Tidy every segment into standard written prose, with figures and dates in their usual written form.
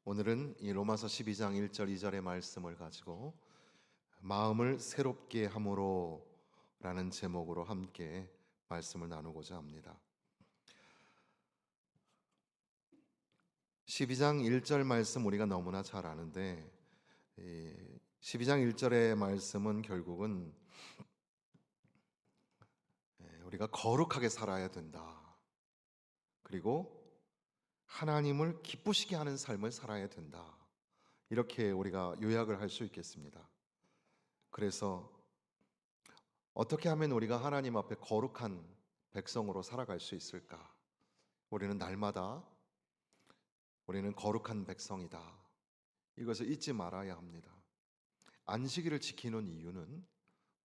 오늘은 이 로마서 12장 1절 2절의 말씀을 가지고 마음을 새롭게 함으로 라는 제목으로 함께 말씀을 나누고자 합니다. 12장 1절 말씀 우리가 너무나 잘 아는데 12장 1절의 말씀은 결국은 우리가 거룩하게 살아야 된다. 그리고 하나님을 기쁘시게 하는 삶을 살아야 된다. 이렇게 우리가 요약을 할 수 있겠습니다. 그래서 어떻게 하면 우리가 하나님 앞에 거룩한 백성으로 살아갈 수 있을까? 우리는 날마다 우리는 거룩한 백성이다. 이것을 잊지 말아야 합니다. 안식일을 지키는 이유는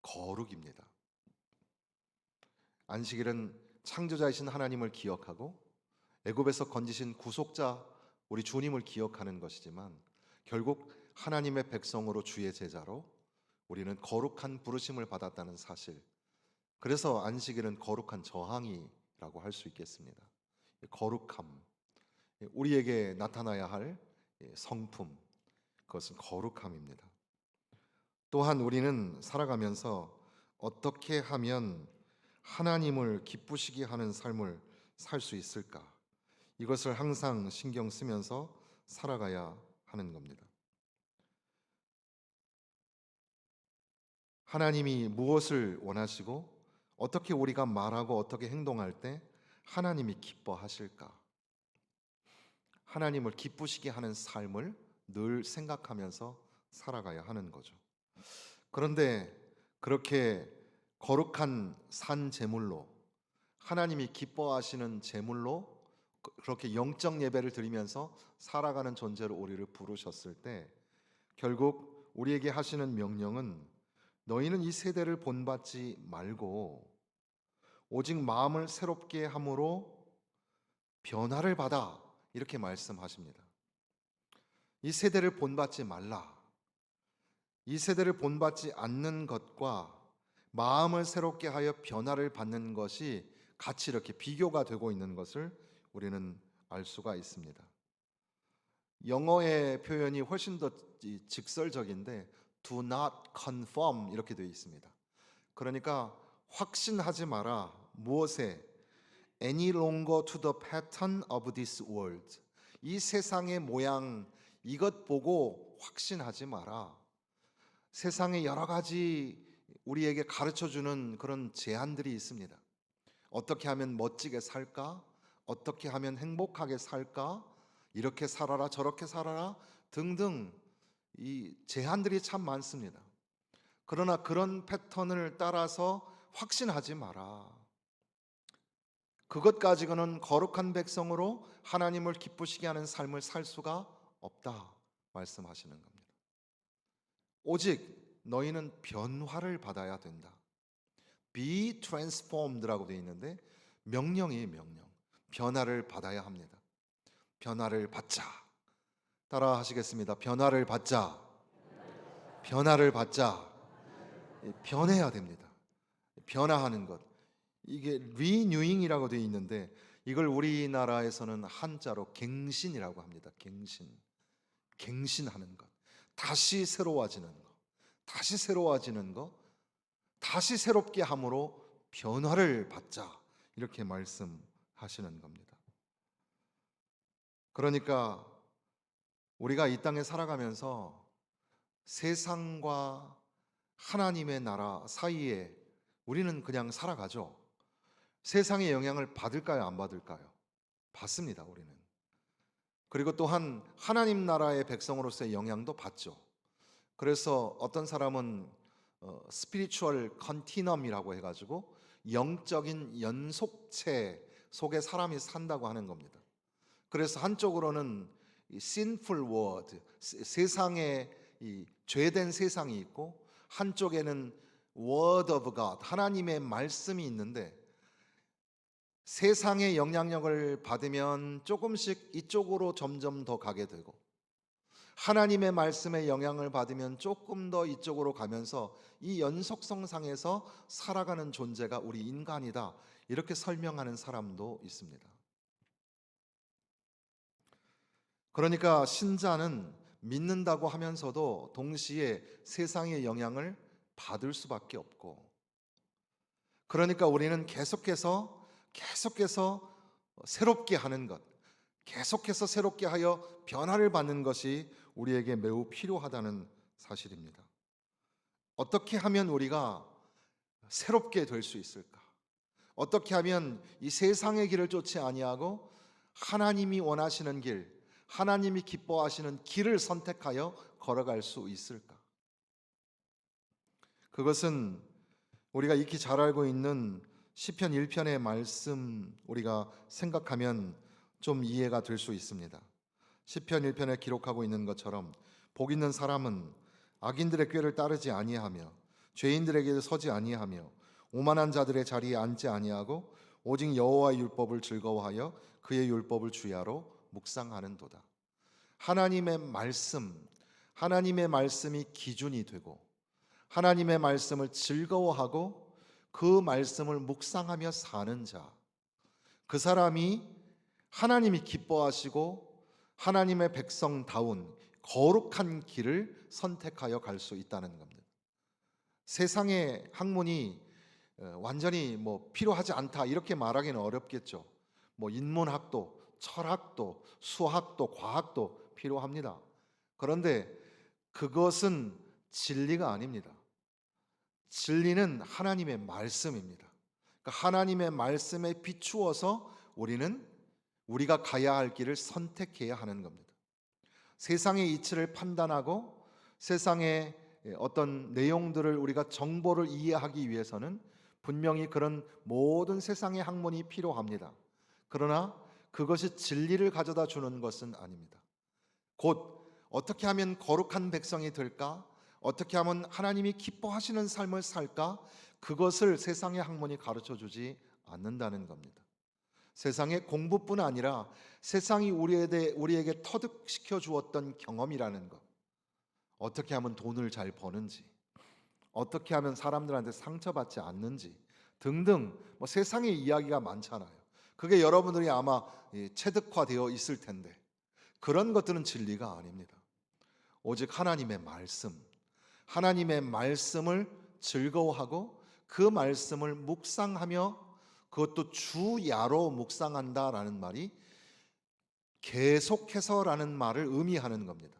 거룩입니다. 안식일은 창조자이신 하나님을 기억하고 애굽에서 건지신 구속자 우리 주님을 기억하는 것이지만 결국 하나님의 백성으로 주의 제자로 우리는 거룩한 부르심을 받았다는 사실. 그래서 안식일은 거룩한 저항이라고 할 수 있겠습니다. 거룩함, 우리에게 나타나야 할 성품, 그것은 거룩함입니다. 또한 우리는 살아가면서 어떻게 하면 하나님을 기쁘시게 하는 삶을 살 수 있을까? 이것을 항상 신경 쓰면서 살아가야 하는 겁니다. 하나님이 무엇을 원하시고 어떻게 우리가 말하고 어떻게 행동할 때 하나님이 기뻐하실까? 하나님을 기쁘시게 하는 삶을 늘 생각하면서 살아가야 하는 거죠. 그런데 그렇게 거룩한 산 제물로 하나님이 기뻐하시는 제물로 그렇게 영적 예배를 드리면서 살아가는 존재로 우리를 부르셨을 때 결국 우리에게 하시는 명령은 너희는 이 세대를 본받지 말고 오직 마음을 새롭게 함으로 변화를 받아 이렇게 말씀하십니다. 이 세대를 본받지 말라. 이 세대를 본받지 않는 것과 마음을 새롭게 하여 변화를 받는 것이 같이 이렇게 비교가 되고 있는 것을 우리는 알 수가 있습니다. 영어의 표현이 훨씬 더 직설적인데 do not conform 이렇게 되어 있습니다. 그러니까 확신하지 마라. 무엇에? any longer to the pattern of this world. 이 세상의 모양 이것 보고 확신하지 마라. 세상에 여러 가지 우리에게 가르쳐 주는 그런 제안들이 있습니다. 어떻게 하면 멋지게 살까? 어떻게 하면 행복하게 살까? 이렇게 살아라, 저렇게 살아라 등등 이 제안들이 참 많습니다. 그러나 그런 패턴을 따라서 확신하지 마라. 그것 가지고는 거룩한 백성으로 하나님을 기쁘시게 하는 삶을 살 수가 없다 말씀하시는 겁니다. 오직 너희는 변화를 받아야 된다. Be transformed라고 되어 있는데 명령이에요, 명령. 변화를 받아야 합니다. 변화를 받자. 따라 하시겠습니다. 변화를 받자. 변화를 받자. 변해야 됩니다. 변화하는 것. 이게 리뉴잉이라고 되어 있는데 이걸 우리나라에서는 한자로 갱신이라고 합니다. 갱신. 갱신하는 것. 다시 새로워지는 것. 다시 새로워지는 것. 다시 새롭게 함으로 변화를 받자. 이렇게 말씀하시는 겁니다. 그러니까 우리가 이 땅에 살아가면서 세상과 하나님의 나라 사이에 우리는 그냥 살아가죠. 세상의 영향을 받을까요? 안 받을까요? 받습니다, 우리는. 그리고 또한 하나님 나라의 백성으로서의 영향도 받죠. 그래서 어떤 사람은 스피리추얼 컨티넘이라고 해가지고 영적인 연속체 속에 사람이 산다고 하는 겁니다. 그래서 한쪽으로는 이 sinful world, 세상에 이 죄된 세상이 있고 한쪽에는 word of God, 하나님의 말씀이 있는데 세상의 영향력을 받으면 조금씩 이쪽으로 점점 더 가게 되고 하나님의 말씀의 영향을 받으면 조금 더 이쪽으로 가면서 이 연속성상에서 살아가는 존재가 우리 인간이다. 이렇게 설명하는 사람도 있습니다. 그러니까 신자는 믿는다고 하면서도 동시에 세상의 영향을 받을 수밖에 없고, 그러니까 우리는 계속해서 새롭게 하는 것, 계속해서 새롭게 하여 변화를 받는 것이 우리에게 매우 필요하다는 사실입니다. 어떻게 하면 우리가 새롭게 될 수 있을까? 어떻게 하면 이 세상의 길을 쫓지 아니하고 하나님이 원하시는 길, 하나님이 기뻐하시는 길을 선택하여 걸어갈 수 있을까? 그것은 우리가 익히 잘 알고 있는 시편 1편의 말씀 우리가 생각하면 좀 이해가 될 수 있습니다. 시편 1편에 기록하고 있는 것처럼 복 있는 사람은 악인들의 꾀를 따르지 아니하며 죄인들에게 서지 아니하며 오만한 자들의 자리에 앉지 아니하고 오직 여호와의 율법을 즐거워하여 그의 율법을 주야로 묵상하는도다. 하나님의 말씀이 기준이 되고 하나님의 말씀을 즐거워하고 그 말씀을 묵상하며 사는 자, 그 사람이 하나님이 기뻐하시고 하나님의 백성다운 거룩한 길을 선택하여 갈 수 있다는 겁니다. 세상의 학문이 완전히 필요하지 않다 이렇게 말하기는 어렵겠죠. 인문학도, 철학도, 수학도, 과학도 필요합니다. 그런데 그것은 진리가 아닙니다. 진리는 하나님의 말씀입니다. 그러니까 하나님의 말씀에 비추어서 우리가 가야 할 길을 선택해야 하는 겁니다. 세상의 이치를 판단하고 세상의 어떤 내용들을 우리가 정보를 이해하기 위해서는 분명히 그런 모든 세상의 학문이 필요합니다. 그러나 그것이 진리를 가져다 주는 것은 아닙니다. 곧 어떻게 하면 거룩한 백성이 될까? 어떻게 하면 하나님이 기뻐하시는 삶을 살까? 그것을 세상의 학문이 가르쳐 주지 않는다는 겁니다. 세상의 공부뿐 아니라 세상이 우리에게 터득시켜 주었던 경험이라는 것, 어떻게 하면 돈을 잘 버는지, 어떻게 하면 사람들한테 상처받지 않는지 등등 세상의 이야기가 많잖아요. 그게 여러분들이 아마 체득화되어 있을 텐데 그런 것들은 진리가 아닙니다. 오직 하나님의 말씀을 즐거워하고 그 말씀을 묵상하며, 그것도 주야로 묵상한다라는 말이 계속해서라는 말을 의미하는 겁니다.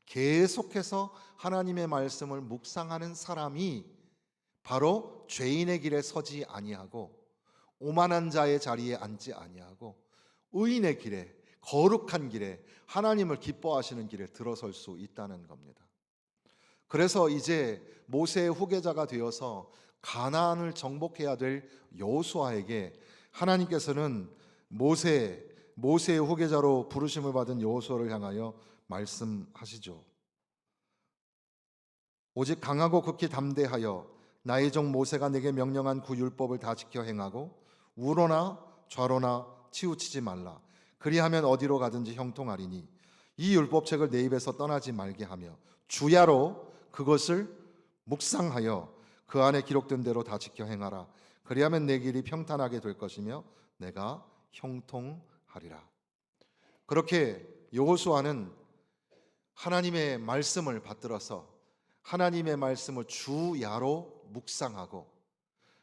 계속해서 하나님의 말씀을 묵상하는 사람이 바로 죄인의 길에 서지 아니하고 오만한 자의 자리에 앉지 아니하고 의인의 길에, 거룩한 길에, 하나님을 기뻐하시는 길에 들어설 수 있다는 겁니다. 그래서 이제 모세의 후계자가 되어서 가나안을 정복해야 될 여호수아에게 하나님께서는 모세의 후계자로 부르심을 받은 여호수아를 향하여 말씀하시죠. 오직 강하고 극히 담대하여 나의 종 모세가 내게 명령한 그 율법을 다 지켜 행하고 우로나 좌로나 치우치지 말라. 그리하면 어디로 가든지 형통하리니 이 율법책을 내 입에서 떠나지 말게 하며 주야로 그것을 묵상하여 그 안에 기록된 대로 다 지켜 행하라. 그리하면 내 길이 평탄하게 될 것이며 내가 형통하리라. 그렇게 여호수아는 하나님의 말씀을 받들어서 하나님의 말씀을 주야로 묵상하고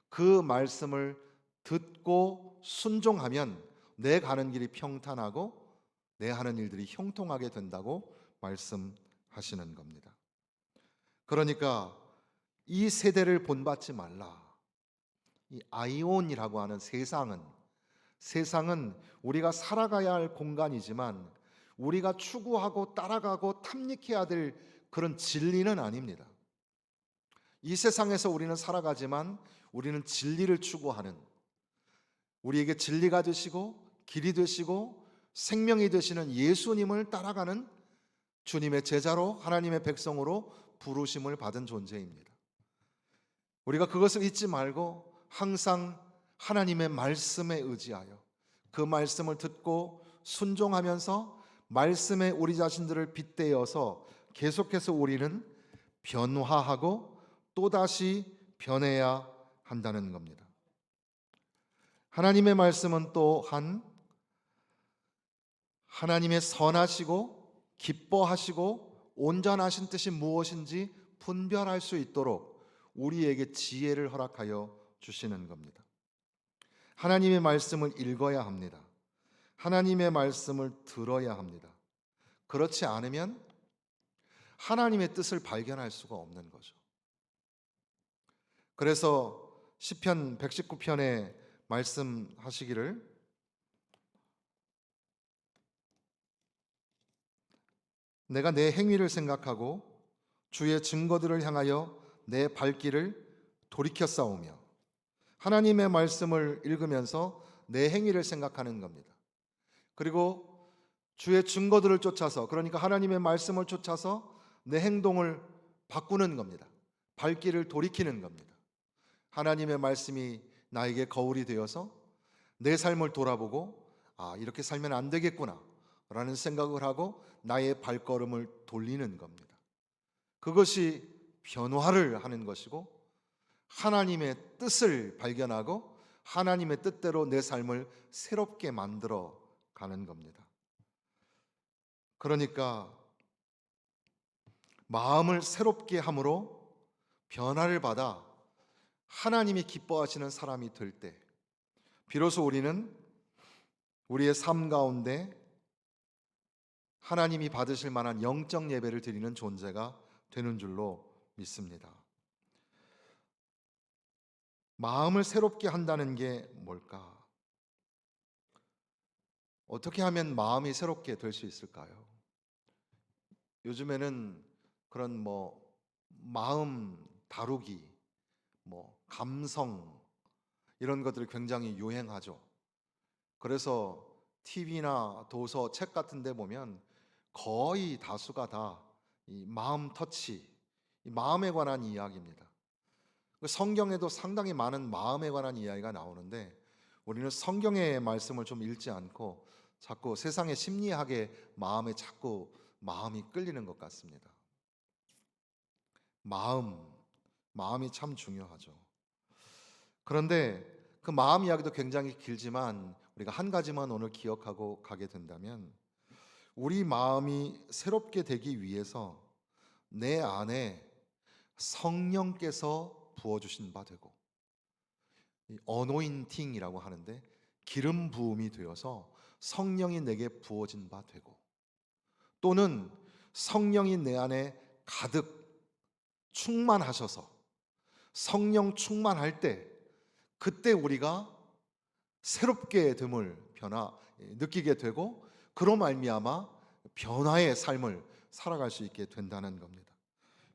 그 말씀을 듣고 순종하면 내 가는 길이 평탄하고 내 하는 일들이 형통하게 된다고 말씀하시는 겁니다. 그러니까 이 세대를 본받지 말라. 이 아이온이라고 하는 세상은 우리가 살아가야 할 공간이지만 우리가 추구하고 따라가고 탐닉해야 될 그런 진리는 아닙니다. 이 세상에서 우리는 살아가지만 우리는 진리를 추구하는, 우리에게 진리가 되시고 길이 되시고 생명이 되시는 예수님을 따라가는 주님의 제자로 하나님의 백성으로 부르심을 받은 존재입니다. 우리가 그것을 잊지 말고 항상 하나님의 말씀에 의지하여 그 말씀을 듣고 순종하면서 말씀에 우리 자신들을 빗대어서 계속해서 우리는 변화하고 또다시 변해야 한다는 겁니다. 하나님의 말씀은 또한 하나님의 선하시고 기뻐하시고 온전하신 뜻이 무엇인지 분별할 수 있도록 우리에게 지혜를 허락하여 주시는 겁니다. 하나님의 말씀을 읽어야 합니다. 하나님의 말씀을 들어야 합니다. 그렇지 않으면 하나님의 뜻을 발견할 수가 없는 거죠. 그래서 시편 119편에 말씀하시기를 내가 내 행위를 생각하고 주의 증거들을 향하여 내 발길을 돌이켜 싸우며, 하나님의 말씀을 읽으면서 내 행위를 생각하는 겁니다. 그리고 주의 증거들을 쫓아서, 그러니까 하나님의 말씀을 쫓아서 내 행동을 바꾸는 겁니다. 발길을 돌이키는 겁니다. 하나님의 말씀이 나에게 거울이 되어서 내 삶을 돌아보고 이렇게 살면 안 되겠구나 라는 생각을 하고 나의 발걸음을 돌리는 겁니다. 그것이 변화를 하는 것이고 하나님의 뜻을 발견하고 하나님의 뜻대로 내 삶을 새롭게 만들어 가는 겁니다. 그러니까 마음을 새롭게 함으로 변화를 받아 하나님이 기뻐하시는 사람이 될 때 비로소 우리는 우리의 삶 가운데 하나님이 받으실 만한 영적 예배를 드리는 존재가 되는 줄로 믿습니다. 마음을 새롭게 한다는 게 뭘까? 어떻게 하면 마음이 새롭게 될 수 있을까요? 요즘에는 그런 마음 다루기, 감성 이런 것들이 굉장히 유행하죠. 그래서 TV나 도서, 책 같은 데 보면 거의 다수가 다 이 마음 터치, 이 마음에 관한 이야기입니다. 성경에도 상당히 많은 마음에 관한 이야기가 나오는데 우리는 성경의 말씀을 좀 읽지 않고 자꾸 세상의 심리학의 자꾸 마음이 끌리는 것 같습니다. 마음이 참 중요하죠. 그런데 그 마음 이야기도 굉장히 길지만 우리가 한 가지만 오늘 기억하고 가게 된다면, 우리 마음이 새롭게 되기 위해서 내 안에 성령께서 부어주신 바 되고, 어노인팅이라고 하는데 기름 부음이 되어서 성령이 내게 부어진 바 되고, 또는 성령이 내 안에 가득 충만하셔서 성령 충만할 때 그때 우리가 새롭게 됨을 느끼게 되고 그로 말미암아 변화의 삶을 살아갈 수 있게 된다는 겁니다.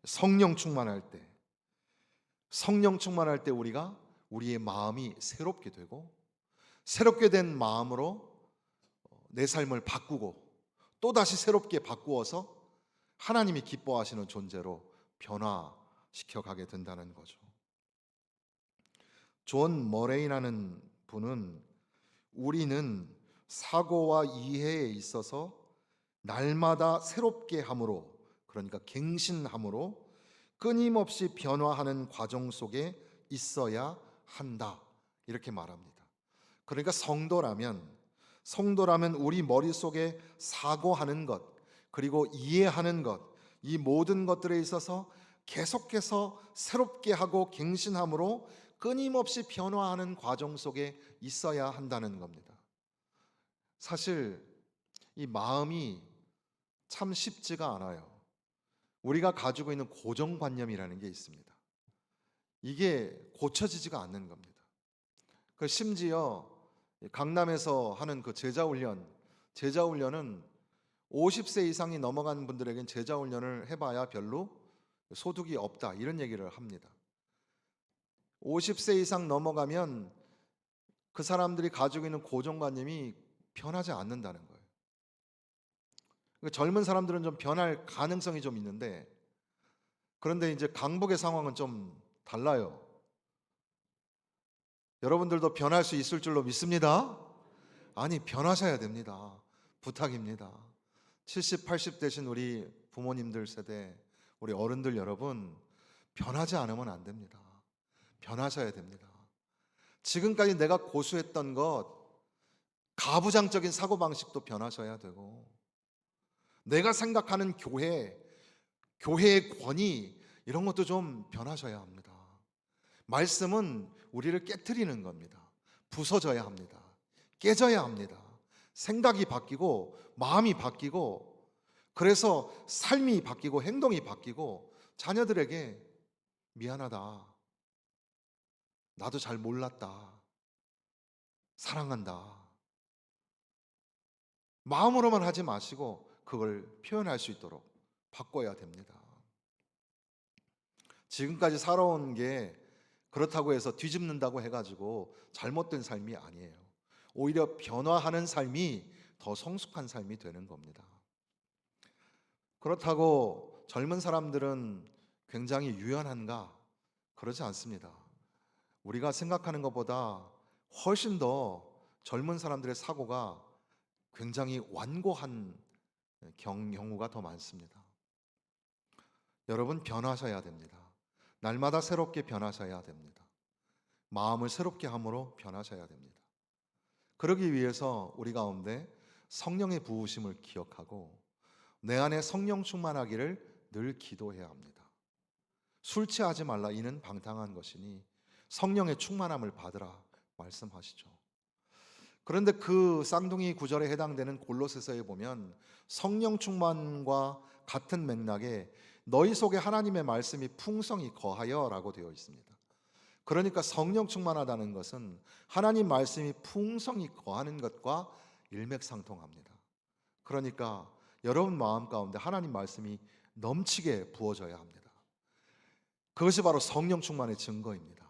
성령 충만할 때 우리가 우리의 마음이 새롭게 되고 새롭게 된 마음으로 내 삶을 바꾸고 또다시 새롭게 바꾸어서 하나님이 기뻐하시는 존재로 변화시켜 가게 된다는 거죠. 존 머레이라는 분은 우리는 사고와 이해에 있어서 날마다 새롭게 함으로, 그러니까 갱신함으로 끊임없이 변화하는 과정 속에 있어야 한다 이렇게 말합니다. 그러니까 성도라면 우리 머릿속에 사고하는 것 그리고 이해하는 것, 이 모든 것들에 있어서 계속해서 새롭게 하고 갱신함으로 끊임없이 변화하는 과정 속에 있어야 한다는 겁니다. 사실 이 마음이 참 쉽지가 않아요. 우리가 가지고 있는 고정관념이라는 게 있습니다. 이게 고쳐지지가 않는 겁니다. 심지어 강남에서 하는 그 제자훈련은 50세 이상이 넘어간 분들에겐 제자훈련을 해봐야 별로 소득이 없다 이런 얘기를 합니다. 50세 이상 넘어가면 그 사람들이 가지고 있는 고정관념이 변하지 않는다는 거예요. 젊은 사람들은 좀 변할 가능성이 좀 있는데, 그런데 이제 강북의 상황은 좀 달라요. 여러분들도 변할 수 있을 줄로 믿습니다. 아니, 변하셔야 됩니다. 부탁입니다. 70, 80 되신 우리 부모님들 세대, 우리 어른들 여러분, 변하지 않으면 안 됩니다. 변하셔야 됩니다. 지금까지 내가 고수했던 것, 가부장적인 사고방식도 변하셔야 되고, 내가 생각하는 교회의 권위, 이런 것도 좀 변하셔야 합니다. 말씀은 우리를 깨트리는 겁니다. 부서져야 합니다. 깨져야 합니다. 생각이 바뀌고 마음이 바뀌고, 그래서 삶이 바뀌고 행동이 바뀌고, 자녀들에게 미안하다, 나도 잘 몰랐다, 사랑한다, 마음으로만 하지 마시고 그걸 표현할 수 있도록 바꿔야 됩니다. 지금까지 살아온 게 그렇다고 해서 뒤집는다고 해가지고 잘못된 삶이 아니에요. 오히려 변화하는 삶이 더 성숙한 삶이 되는 겁니다. 그렇다고 젊은 사람들은 굉장히 유연한가? 그러지 않습니다. 우리가 생각하는 것보다 훨씬 더 젊은 사람들의 사고가 굉장히 완고한 경우가 더 많습니다. 여러분, 변하셔야 됩니다. 날마다 새롭게 변하셔야 됩니다. 마음을 새롭게 함으로 변하셔야 됩니다. 그러기 위해서 우리 가운데 성령의 부으심을 기억하고 내 안에 성령 충만하기를 늘 기도해야 합니다. 술 취하지 말라, 이는 방탕한 것이니 성령의 충만함을 받으라 말씀하시죠. 그런데 그 쌍둥이 구절에 해당되는 골로새서에 보면 성령 충만과 같은 맥락에 너희 속에 하나님의 말씀이 풍성히 거하여라고 되어 있습니다. 그러니까 성령 충만하다는 것은 하나님 말씀이 풍성히 거하는 것과 일맥상통합니다. 그러니까 여러분 마음 가운데 하나님 말씀이 넘치게 부어져야 합니다. 그것이 바로 성령 충만의 증거입니다.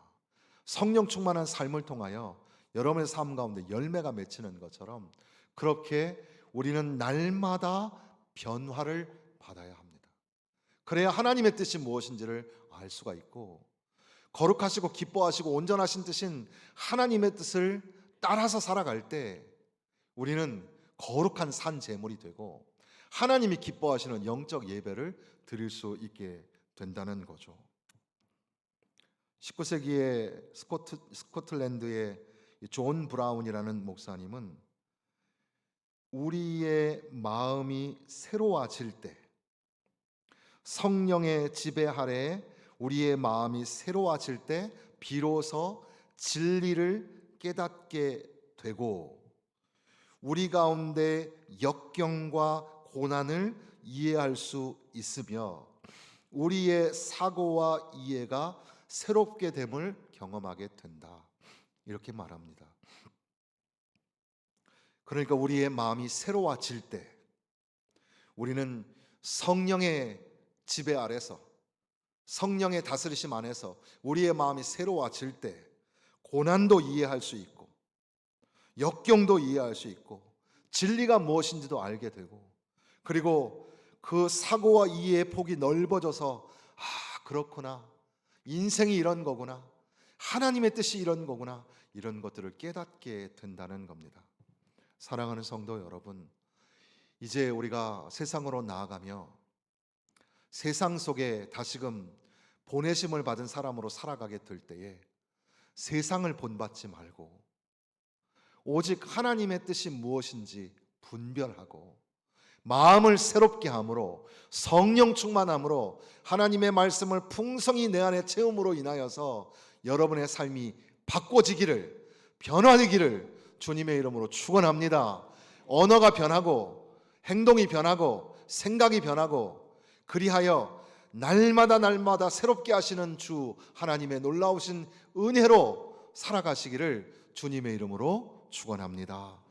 성령 충만한 삶을 통하여 여러분의 삶 가운데 열매가 맺히는 것처럼 그렇게 우리는 날마다 변화를 받아야 합니다. 그래야 하나님의 뜻이 무엇인지를 알 수가 있고, 거룩하시고 기뻐하시고 온전하신 뜻인 하나님의 뜻을 따라서 살아갈 때 우리는 거룩한 산 제물이 되고 하나님이 기뻐하시는 영적 예배를 드릴 수 있게 된다는 거죠. 19세기에 스코틀랜드의 존 브라운이라는 목사님은 우리의 마음이 새로워질 때, 성령의 지배 아래 우리의 마음이 새로워질 때 비로소 진리를 깨닫게 되고 우리 가운데 역경과 고난을 이해할 수 있으며 우리의 사고와 이해가 새롭게 됨을 경험하게 된다, 이렇게 말합니다. 그러니까 우리의 마음이 새로워질 때 우리는 성령의 지배 아래서, 성령의 다스리심 안에서 우리의 마음이 새로워질 때 고난도 이해할 수 있고 역경도 이해할 수 있고 진리가 무엇인지도 알게 되고, 그리고 그 사고와 이해의 폭이 넓어져서 그렇구나, 인생이 이런 거구나, 하나님의 뜻이 이런 거구나, 이런 것들을 깨닫게 된다는 겁니다. 사랑하는 성도 여러분, 이제 우리가 세상으로 나아가며 세상 속에 다시금 보내심을 받은 사람으로 살아가게 될 때에 세상을 본받지 말고 오직 하나님의 뜻이 무엇인지 분별하고 마음을 새롭게 함으로 성령 충만함으로 하나님의 말씀을 풍성히 내 안에 채움으로 인하여서 여러분의 삶이 바꿔지기를, 변화되기를 주님의 이름으로 축원합니다. 언어가 변하고 행동이 변하고 생각이 변하고 그리하여 날마다 새롭게 하시는 주 하나님의 놀라우신 은혜로 살아가시기를 주님의 이름으로 축원합니다.